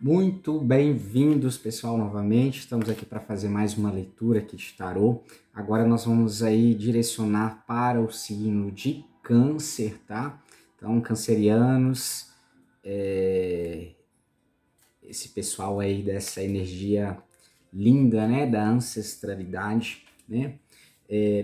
Muito bem-vindos, pessoal, novamente. Estamos aqui para fazer mais uma leitura aqui de tarô. Agora nós vamos aí direcionar para o signo de Câncer, tá? Então, cancerianos, esse pessoal aí dessa energia linda, né, da ancestralidade, né?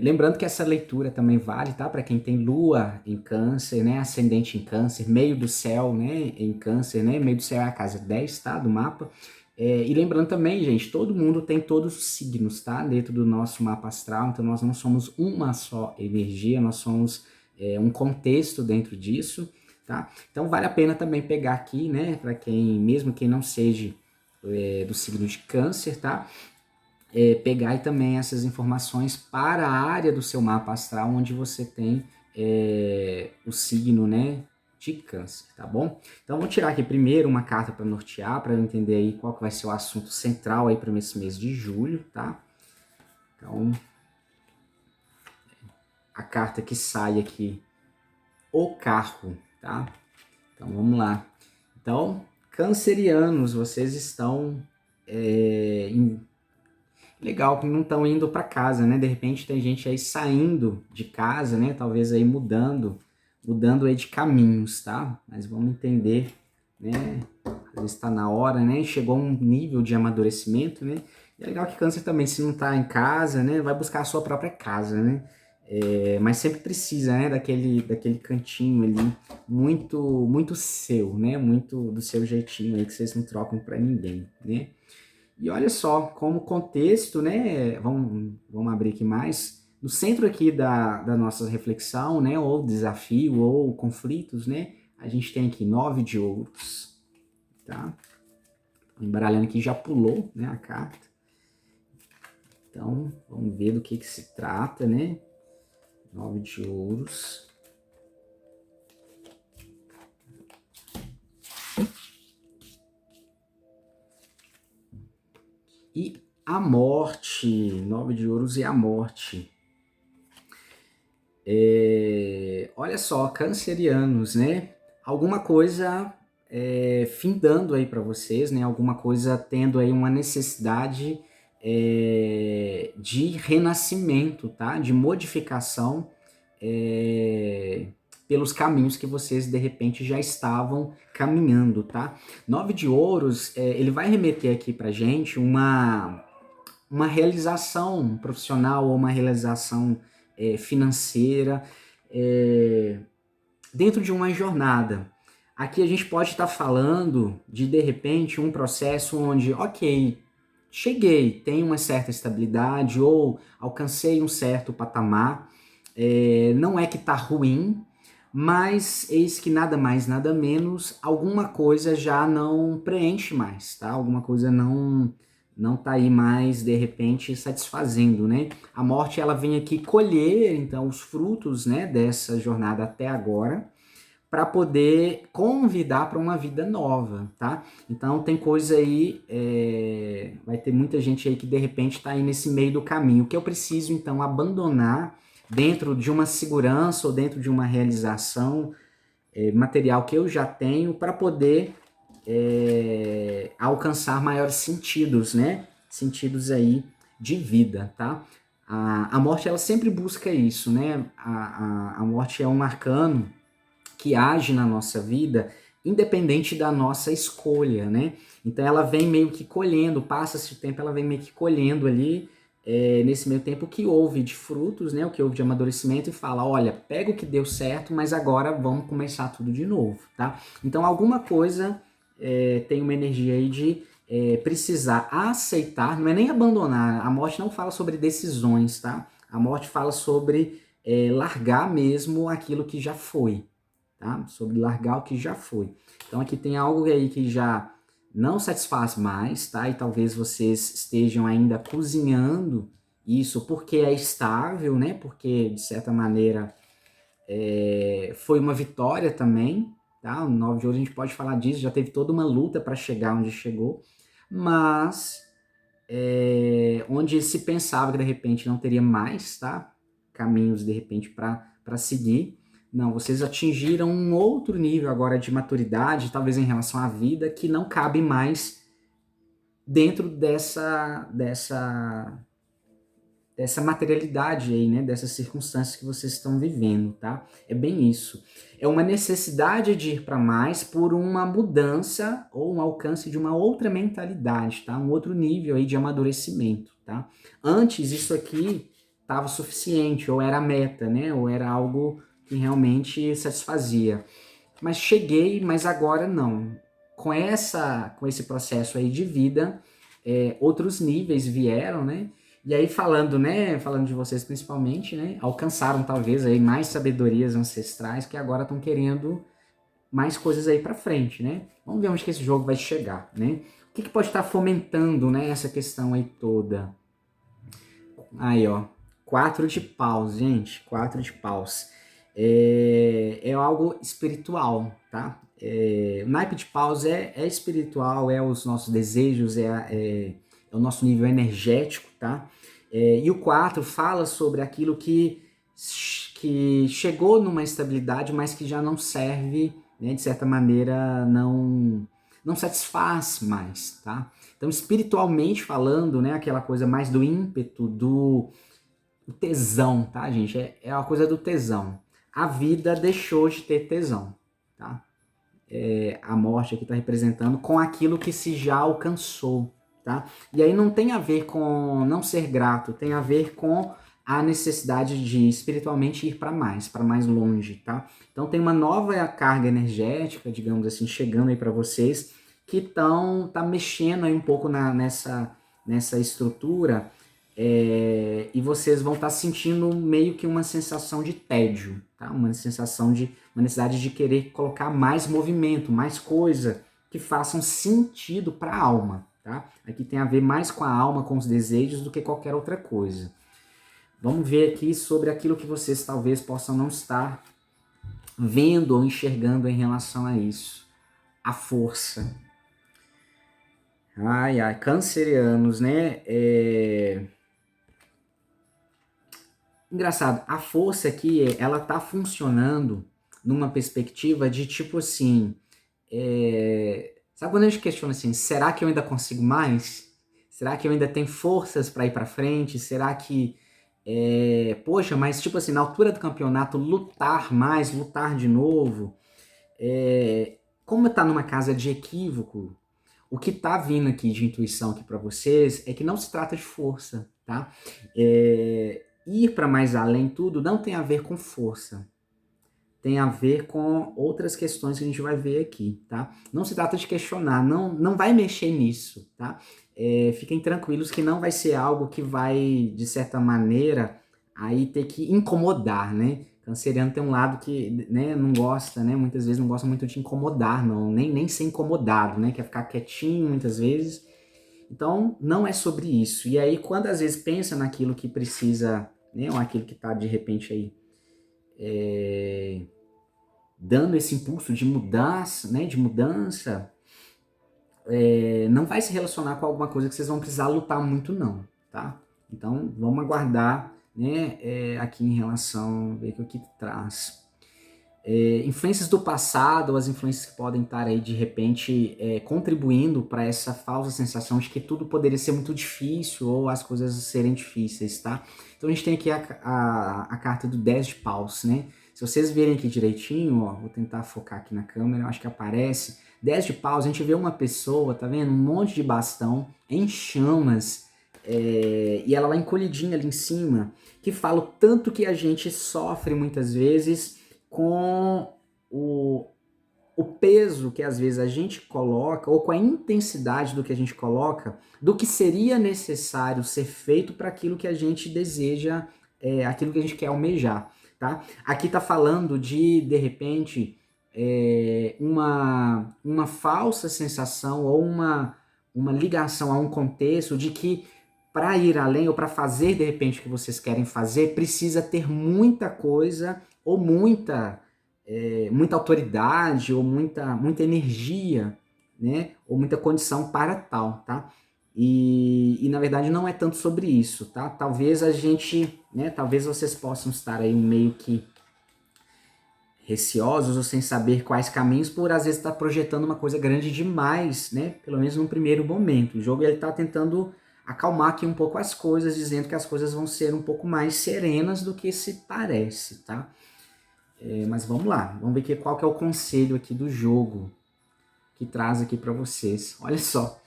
Lembrando que essa leitura também vale, tá? Para quem tem lua em câncer, né? Ascendente em câncer, meio do céu, né? Em câncer, né? Meio do céu é a casa 10, tá? Do mapa. E lembrando também, gente, todo mundo tem todos os signos, tá? Dentro do nosso mapa astral, então nós não somos uma só energia, nós somos um contexto dentro disso, tá? Então vale a pena também pegar aqui, né? Para quem, mesmo quem não seja do signo de câncer, tá? Pegar aí também essas informações para a área do seu mapa astral, onde você tem o signo, né, de câncer, tá bom? Então, vou tirar aqui primeiro uma carta para nortear, para eu entender aí qual que vai ser o assunto central aí para esse mês de julho, tá? Então, a carta que sai aqui, o carro, tá? Então, vamos lá. Então, cancerianos, vocês estão legal, que não estão indo para casa, né? De repente tem gente aí saindo de casa, né? Talvez aí mudando aí de caminhos, tá? Mas vamos entender, né? Às vezes está na hora, né? Chegou a um nível de amadurecimento, né? E é legal que câncer também, se não está em casa, né? Vai buscar a sua própria casa, né? Mas sempre precisa, né? Daquele cantinho ali, muito seu, né? Muito do seu jeitinho aí que vocês não trocam para ninguém, né? E olha só, como contexto, né? Vamos abrir aqui mais. No centro aqui da nossa reflexão, né? Ou desafio, ou conflitos, né? A gente tem aqui 9 de ouros, tá? Embaralhando aqui já pulou, né? A carta. Então, vamos ver do que se trata, né? 9 de ouros. E a morte, 9 de ouros e a morte. Olha só, cancerianos, né? Alguma coisa findando aí para vocês, né? Alguma coisa tendo aí uma necessidade de renascimento, tá? De modificação pelos caminhos que vocês de repente já estavam caminhando, tá? 9 de ouros, ele vai remeter aqui pra gente uma realização profissional ou uma realização financeira dentro de uma jornada. Aqui a gente pode estar falando de repente um processo onde, ok, cheguei, tenho uma certa estabilidade ou alcancei um certo patamar, não é que está ruim, mas eis que nada mais, nada menos, alguma coisa já não preenche mais, tá? Alguma coisa não tá aí mais, de repente, satisfazendo, né? A morte, ela vem aqui colher, então, os frutos, né, dessa jornada até agora, para poder convidar para uma vida nova, tá? Então, tem coisa aí, vai ter muita gente aí que, de repente, está aí nesse meio do caminho, que eu preciso, então, abandonar dentro de uma segurança ou dentro de uma realização material que eu já tenho para poder alcançar maiores sentidos, né? Sentidos aí de vida, tá? A morte, ela sempre busca isso, né? A morte é um arcano que age na nossa vida independente da nossa escolha, né? Então ela vem meio que colhendo, passa-se o tempo, ela vem meio que colhendo ali, nesse meio tempo, o que houve de frutos, né? O que houve de amadurecimento e fala, olha, pega o que deu certo, mas agora vamos começar tudo de novo, tá? Então alguma coisa tem uma energia aí de precisar aceitar, não é nem abandonar, a morte não fala sobre decisões, tá? A morte fala sobre largar mesmo aquilo que já foi, tá? Sobre largar o que já foi. Então aqui tem algo aí que já não satisfaz mais, tá? E talvez vocês estejam ainda cozinhando isso porque é estável, né? Porque de certa maneira foi uma vitória também, tá? O 9 de ouro a gente pode falar disso, já teve toda uma luta para chegar onde chegou, mas onde se pensava que de repente não teria mais, tá? Caminhos de repente para seguir, Não, vocês atingiram um outro nível agora de maturidade, talvez em relação à vida, que não cabe mais dentro dessa materialidade aí, né? Dessas circunstâncias que vocês estão vivendo, tá? É bem isso. É uma necessidade de ir para mais por uma mudança ou um alcance de uma outra mentalidade, tá? Um outro nível aí de amadurecimento, tá? Antes isso aqui estava suficiente, ou era a meta, né? Ou era algo que realmente satisfazia. Mas cheguei, mas agora não. Com esse processo aí de vida, outros níveis vieram, né? E aí falando, né, falando de vocês principalmente, né, alcançaram talvez aí mais sabedorias ancestrais que agora estão querendo mais coisas aí para frente, né? Vamos ver onde que esse jogo vai chegar, né? O que pode estar fomentando, né, essa questão aí toda? Aí, ó, 4 de paus, gente, 4 de paus. É algo espiritual, tá? O naipe de paus é espiritual, é os nossos desejos, é o nosso nível energético, tá? E o 4 fala sobre aquilo que chegou numa estabilidade, mas que já não serve, né, de certa maneira, não satisfaz mais, tá? Então, espiritualmente falando, né, aquela coisa mais do ímpeto, do tesão, tá, gente? É a coisa do tesão. A vida deixou de ter tesão, tá? A morte aqui está representando com aquilo que se já alcançou, tá? E aí não tem a ver com não ser grato, tem a ver com a necessidade de espiritualmente ir para mais longe, tá? Então tem uma nova carga energética, digamos assim, chegando aí para vocês, que tá mexendo aí um pouco nessa estrutura, e vocês vão estar sentindo meio que uma sensação de tédio, tá? Uma sensação de uma necessidade de querer colocar mais movimento, mais coisa que façam sentido para a alma, tá? Aqui tem a ver mais com a alma, com os desejos, do que qualquer outra coisa. Vamos ver aqui sobre aquilo que vocês talvez possam não estar vendo ou enxergando em relação a isso. A força. Ai, ai, cancerianos, né? Engraçado, a força aqui, ela tá funcionando numa perspectiva de tipo assim, sabe quando a gente questiona assim, será que eu ainda consigo mais? Será que eu ainda tenho forças para ir para frente? Será que, poxa, mas tipo assim, na altura do campeonato, lutar mais, lutar de novo, como tá numa casa de equívoco, o que tá vindo aqui de intuição aqui para vocês é que não se trata de força, tá? Ir para mais além tudo não tem a ver com força, tem a ver com outras questões que a gente vai ver aqui, tá? Não se trata de questionar, não vai mexer nisso, tá? Fiquem tranquilos que não vai ser algo que vai, de certa maneira, aí ter que incomodar, né? Canceriano tem um lado que, né, não gosta, né? Muitas vezes não gosta muito de incomodar, não, nem ser incomodado, né? Quer ficar quietinho muitas vezes. Então, não é sobre isso. E aí, quando às vezes pensa naquilo que precisa, né? Ou aquilo que tá de repente aí dando esse impulso de mudança, né, não vai se relacionar com alguma coisa que vocês vão precisar lutar muito não, tá? Então, vamos aguardar, né, aqui em relação, ver o que traz. Influências do passado, as influências que podem estar aí de repente contribuindo para essa falsa sensação de que tudo poderia ser muito difícil ou as coisas serem difíceis, tá? Então a gente tem aqui a carta do 10 de paus, né? Se vocês verem aqui direitinho, ó, vou tentar focar aqui na câmera, eu acho que aparece. 10 de paus, a gente vê uma pessoa, tá vendo? Um monte de bastão em chamas, e ela lá encolhidinha ali em cima, que fala o tanto que a gente sofre muitas vezes com o peso que às vezes a gente coloca, ou com a intensidade do que a gente coloca, do que seria necessário ser feito para aquilo que a gente deseja, aquilo que a gente quer almejar, tá? Aqui tá falando de repente, uma falsa sensação ou uma ligação a um contexto de que para ir além ou para fazer de repente o que vocês querem fazer, precisa ter muita coisa ou muita autoridade ou muita energia, né? Ou muita condição para tal, tá? E na verdade não é tanto sobre isso, tá? Talvez a gente, né? Talvez vocês possam estar aí meio que receosos ou sem saber quais caminhos, por às vezes estar projetando uma coisa grande demais, né? Pelo menos num primeiro momento. O jogo ele está tentando acalmar aqui um pouco as coisas, dizendo que as coisas vão ser um pouco mais serenas do que se parece, tá? Mas vamos lá, vamos ver qual que é o conselho aqui do jogo que traz aqui para vocês. Olha só,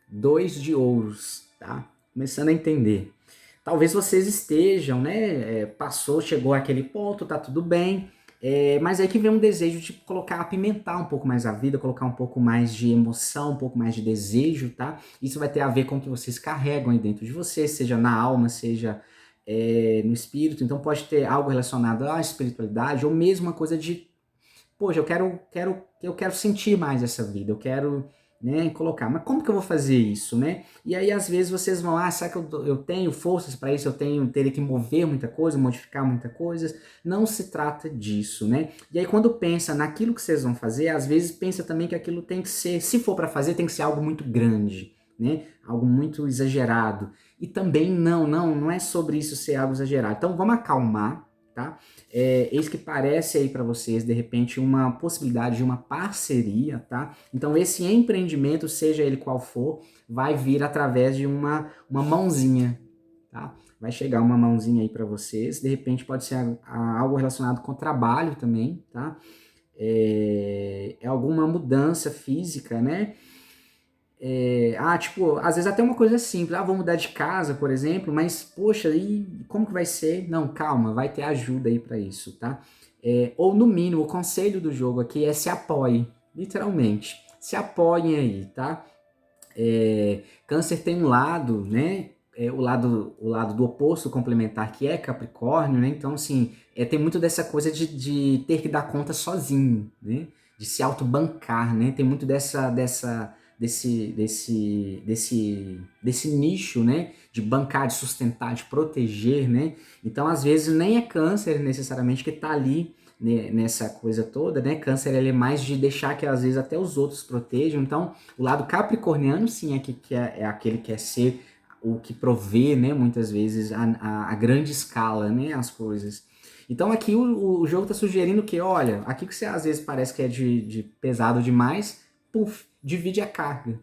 2 de ouros, tá? Começando a entender. Talvez vocês estejam, né? Chegou àquele ponto, tá tudo bem. Mas aí que vem um desejo de colocar, apimentar um pouco mais a vida, colocar um pouco mais de emoção, um pouco mais de desejo, tá? Isso vai ter a ver com o que vocês carregam aí dentro de vocês, seja na alma, seja no espírito. Então pode ter algo relacionado à espiritualidade, ou mesmo uma coisa de, poxa, eu quero sentir mais essa vida, eu quero, né, colocar. Mas como que eu vou fazer isso, né? E aí, às vezes, vocês vão, será que eu tenho forças para isso? Teria que mover muita coisa, modificar muita coisa? Não se trata disso, né? E aí, quando pensa naquilo que vocês vão fazer, às vezes pensa também que aquilo tem que ser, se for para fazer, tem que ser algo muito grande, né? Algo muito exagerado. E também não é sobre isso ser algo exagerado. Então, vamos acalmar, tá? Eis que parece aí para vocês, de repente, uma possibilidade de uma parceria, tá? Então, esse empreendimento, seja ele qual for, vai vir através de uma mãozinha, tá? Vai chegar uma mãozinha aí para vocês, de repente pode ser algo relacionado com trabalho também, tá? Alguma mudança física, né? Tipo, às vezes até uma coisa simples, vou mudar de casa, por exemplo, mas, poxa, e como que vai ser? Não, calma, vai ter ajuda aí para isso, tá? Ou no mínimo, o conselho do jogo aqui é se apoie, literalmente, se apoiem aí, tá? Câncer tem um lado, né? O lado do oposto complementar, que é Capricórnio, né? Então, assim, tem muito dessa coisa de ter que dar conta sozinho, né? De se autobancar, né? Tem muito desse nicho, né? De bancar, de sustentar, de proteger, né? Então, às vezes, nem é Câncer necessariamente que tá ali, né, nessa coisa toda, né? Câncer ele é mais de deixar que às vezes até os outros protejam. Então, o lado capricorniano, sim, é aquele que quer ser o que provê, né? Muitas vezes a grande escala, né? As coisas. Então, aqui o jogo está sugerindo que, olha, aqui que você às vezes parece que é de pesado demais, puf, divide a carga.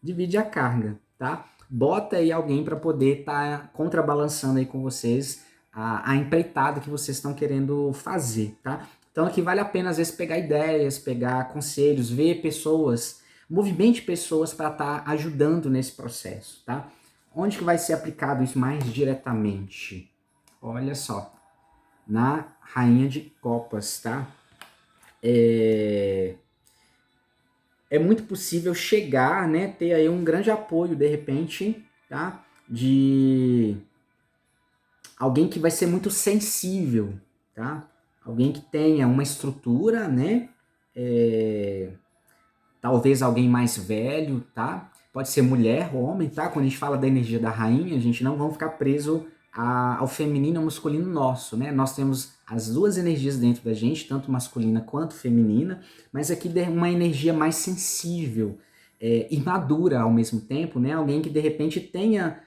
Divide a carga, tá? Bota aí alguém para poder estar contrabalançando aí com vocês a empreitada que vocês estão querendo fazer, tá? Então aqui vale a pena às vezes pegar ideias, pegar conselhos, ver pessoas, movimente pessoas para estar ajudando nesse processo, tá? Onde que vai ser aplicado isso mais diretamente? Olha só, na Rainha de Copas, tá? É muito possível chegar, né, ter aí um grande apoio, de repente, tá? De alguém que vai ser muito sensível, tá? Alguém que tenha uma estrutura, né? Talvez alguém mais velho, tá? Pode ser mulher ou homem, tá? Quando a gente fala da energia da rainha, a gente não vamos ficar preso ao feminino e ao masculino nosso, né? Nós temos as duas energias dentro da gente, tanto masculina quanto feminina, mas aqui uma energia mais sensível e madura ao mesmo tempo, né? Alguém que de repente tenha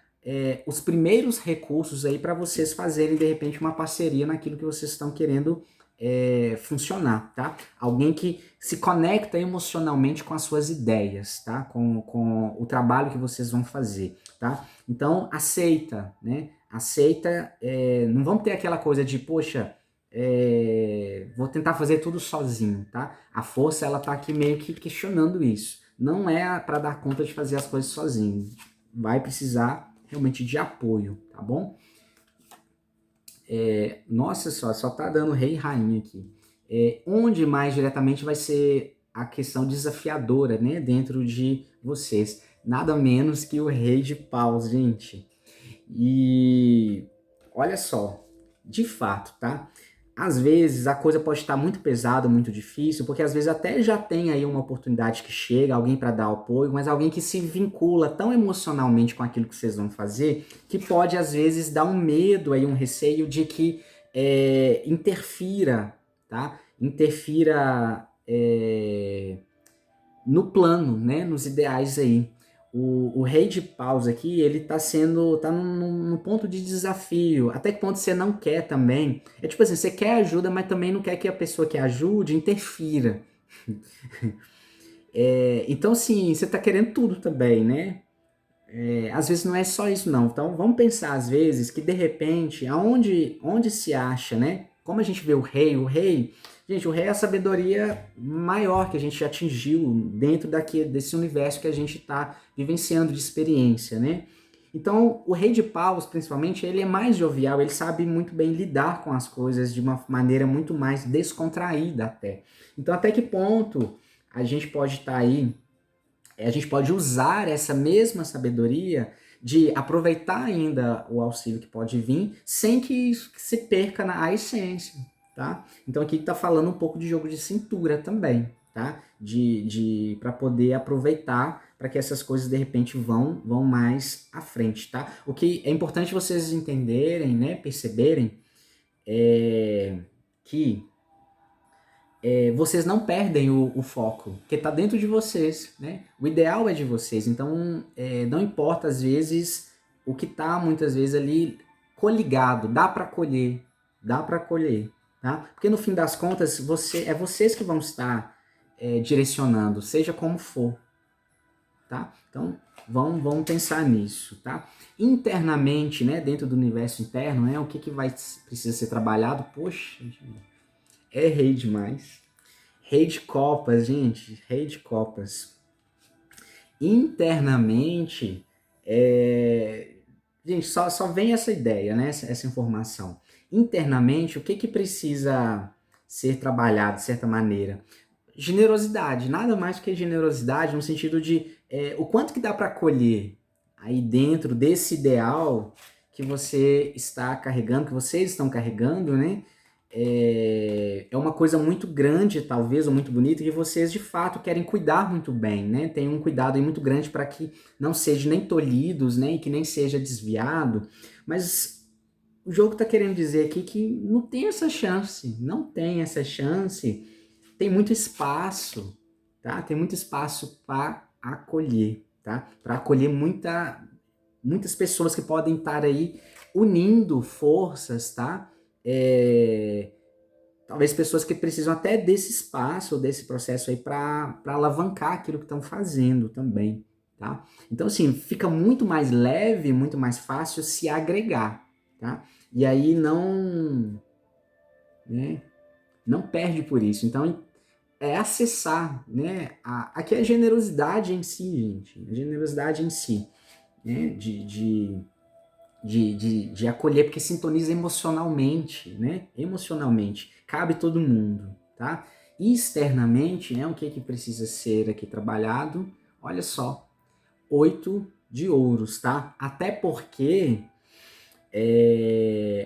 os primeiros recursos aí para vocês fazerem de repente uma parceria naquilo que vocês estão querendo funcionar, tá? Alguém que se conecta emocionalmente com as suas ideias, tá? Com o trabalho que vocês vão fazer, tá? Então, aceita, né? Aceita, não vamos ter aquela coisa de, poxa, vou tentar fazer tudo sozinho, tá? A força, ela tá aqui meio que questionando isso. Não é para dar conta de fazer as coisas sozinho. Vai precisar realmente de apoio, tá bom? Nossa, só tá dando rei e rainha aqui. Onde mais diretamente vai ser a questão desafiadora, né, dentro de vocês. Nada menos que o rei de paus, gente. E olha só, de fato, tá? Às vezes a coisa pode estar muito pesada, muito difícil, porque às vezes até já tem aí uma oportunidade que chega, alguém para dar apoio, mas alguém que se vincula tão emocionalmente com aquilo que vocês vão fazer, que pode às vezes dar um medo aí, um receio de que interfira, tá? Interfira no plano, né? Nos ideais aí. o rei de paus aqui, ele tá num ponto de desafio. Até que ponto você não quer também? É tipo assim, você quer ajuda, mas também não quer que a pessoa que ajude interfira. Então, assim, você tá querendo tudo também, né? Às vezes não é só isso, não. Então, vamos pensar, às vezes, que de repente, onde se acha, né? Como a gente vê gente, o rei é a sabedoria maior que a gente atingiu dentro desse universo que a gente está vivenciando de experiência, né? Então, o rei de paus, principalmente, ele é mais jovial, ele sabe muito bem lidar com as coisas de uma maneira muito mais descontraída até. Então, até que ponto a gente pode estar aí, a gente pode usar essa mesma sabedoria de aproveitar ainda o auxílio que pode vir, sem que isso se perca a essência, tá? Então aqui está falando um pouco de jogo de cintura também, tá? Para poder aproveitar para que essas coisas de repente vão mais à frente, tá? O que é importante vocês entenderem, né, perceberem, é que vocês não perdem o foco, porque está dentro de vocês, né? O ideal é de vocês, então não importa às vezes o que está muitas vezes ali coligado, dá para colher, tá? Porque no fim das contas vocês que vão estar direcionando, seja como for, tá? Então vamos pensar nisso, tá? Internamente, né? Dentro do universo interno, né? O que precisa ser trabalhado? Poxa, errei demais. Rei de copas, gente, rei de copas. Internamente, gente, só vem essa ideia, né? Essa informação. Internamente, o que precisa ser trabalhado de certa maneira? Generosidade, nada mais que generosidade no sentido de o quanto que dá para colher aí dentro desse ideal que você está carregando, que vocês estão carregando, né? É uma coisa muito grande, talvez, ou muito bonita, que vocês de fato querem cuidar muito bem, né? Tem um cuidado aí muito grande para que não seja nem tolhidos, né? E que nem seja desviado. Mas o jogo está querendo dizer aqui que não tem essa chance, não tem essa chance. Tem muito espaço, tá? Tem muito espaço para acolher, tá? Para acolher muitas pessoas que podem estar aí unindo forças, tá? Talvez pessoas que precisam até desse espaço, desse processo aí para alavancar aquilo que estão fazendo também, tá? Então, assim, fica muito mais leve, muito mais fácil se agregar, tá? E aí né, não perde por isso. Então, acessar, né? Aqui é a generosidade em si, gente. A generosidade em si, né? De acolher, porque sintoniza emocionalmente, né? Emocionalmente. Cabe todo mundo, tá? E externamente, né? O que precisa ser aqui trabalhado? Olha só, 8 de ouros, tá? Até porque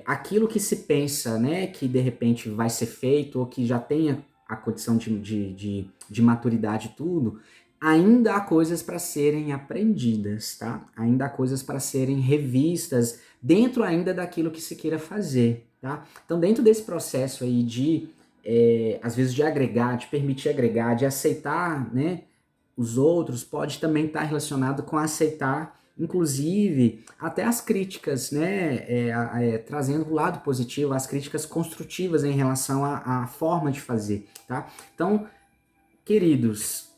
aquilo que se pensa, né? Que de repente vai ser feito, ou que já tenha a condição de maturidade e tudo, ainda há coisas para serem aprendidas, tá? Ainda há coisas para serem revistas dentro ainda daquilo que se queira fazer, tá? Então, dentro desse processo aí às vezes, de agregar, de permitir agregar, de aceitar, né, os outros, pode também estar relacionado com aceitar, inclusive, até as críticas, né, trazendo o lado positivo, as críticas construtivas em relação à forma de fazer, tá? Então, queridos,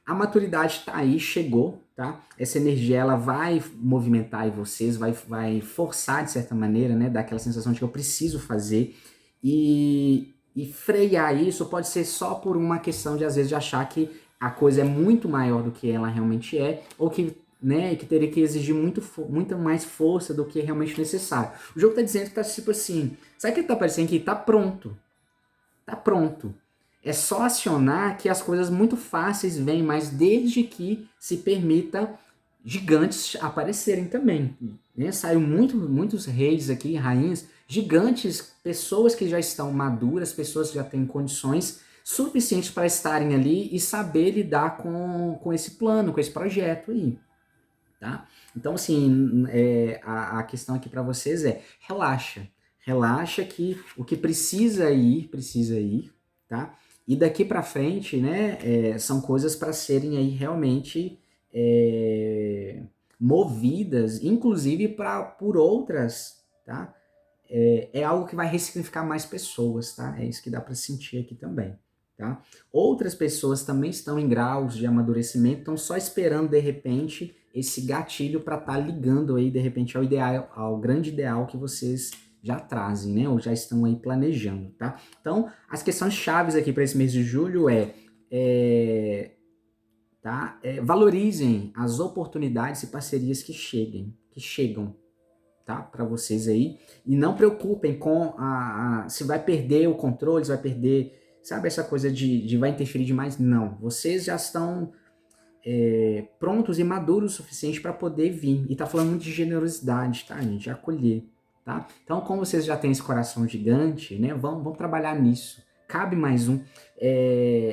a maturidade está aí, chegou, tá? Essa energia, ela vai movimentar aí vocês, vai forçar de certa maneira, né? Dar aquela sensação de que eu preciso fazer e frear isso pode ser só por uma questão de, às vezes, de achar que a coisa é muito maior do que ela realmente é, ou que, né, que teria que exigir muita mais força do que é realmente necessário. O jogo tá dizendo que tá tipo assim, sabe o que tá parecendo que tá pronto? Tá pronto. É só acionar que as coisas muito fáceis vêm, mas desde que se permita gigantes aparecerem também. Né? Saiu muitos reis aqui, rainhas, gigantes, pessoas que já estão maduras, pessoas que já têm condições suficientes para estarem ali e saber lidar com esse plano, com esse projeto aí. Tá? Então, assim, a questão aqui para vocês é relaxa. Relaxa que o que precisa ir, tá? E daqui para frente, né, são coisas para serem aí realmente movidas, inclusive por outras, tá? É algo que vai ressignificar mais pessoas, tá? É isso que dá para sentir aqui também, tá? Outras pessoas também estão em graus de amadurecimento, estão só esperando, de repente, esse gatilho para estar ligando aí, de repente, ao ideal, ao grande ideal que vocês já trazem, né? Ou já estão aí planejando, tá? Então, as questões chaves aqui para esse mês de julho valorizem as oportunidades e parcerias que chegam, tá? Para vocês aí. E não preocupem com se vai perder o controle, se vai perder, sabe, essa coisa de vai interferir demais. Não. Vocês já estão prontos e maduros o suficiente para poder vir. E tá falando muito de generosidade, tá, gente? De acolher, tá? Então, como vocês já têm esse coração gigante, né? Vamos trabalhar nisso. Cabe mais um.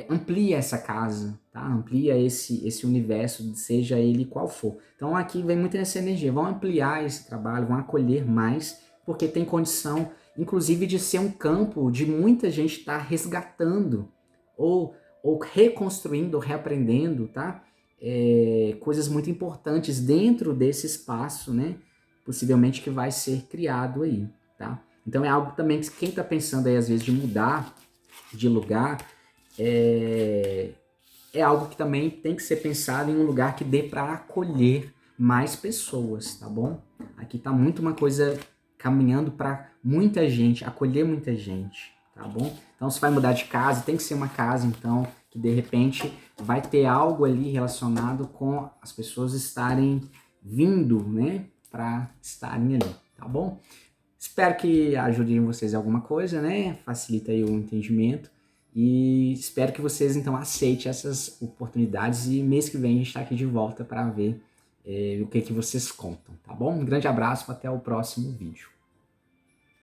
Amplia essa casa, tá? Amplia esse universo, seja ele qual for. Então, aqui vem muito essa energia. Vão ampliar esse trabalho, vão acolher mais, porque tem condição, inclusive, de ser um campo de muita gente estar resgatando ou reconstruindo, ou reaprendendo, tá? Coisas muito importantes dentro desse espaço, né? Possivelmente que vai ser criado aí, tá? Então é algo também que quem está pensando aí às vezes de mudar de lugar, é algo que também tem que ser pensado em um lugar que dê para acolher mais pessoas, tá bom? Aqui tá muito uma coisa caminhando para muita gente, acolher muita gente, tá bom? Então se vai mudar de casa, tem que ser uma casa então que de repente vai ter algo ali relacionado com as pessoas estarem vindo, né, para estarem ali, tá bom? Espero que ajude vocês em alguma coisa, né? Facilita aí o entendimento. E espero que vocês, então, aceitem essas oportunidades. E mês que vem a gente está aqui de volta para ver o que vocês contam, tá bom? Um grande abraço, até o próximo vídeo.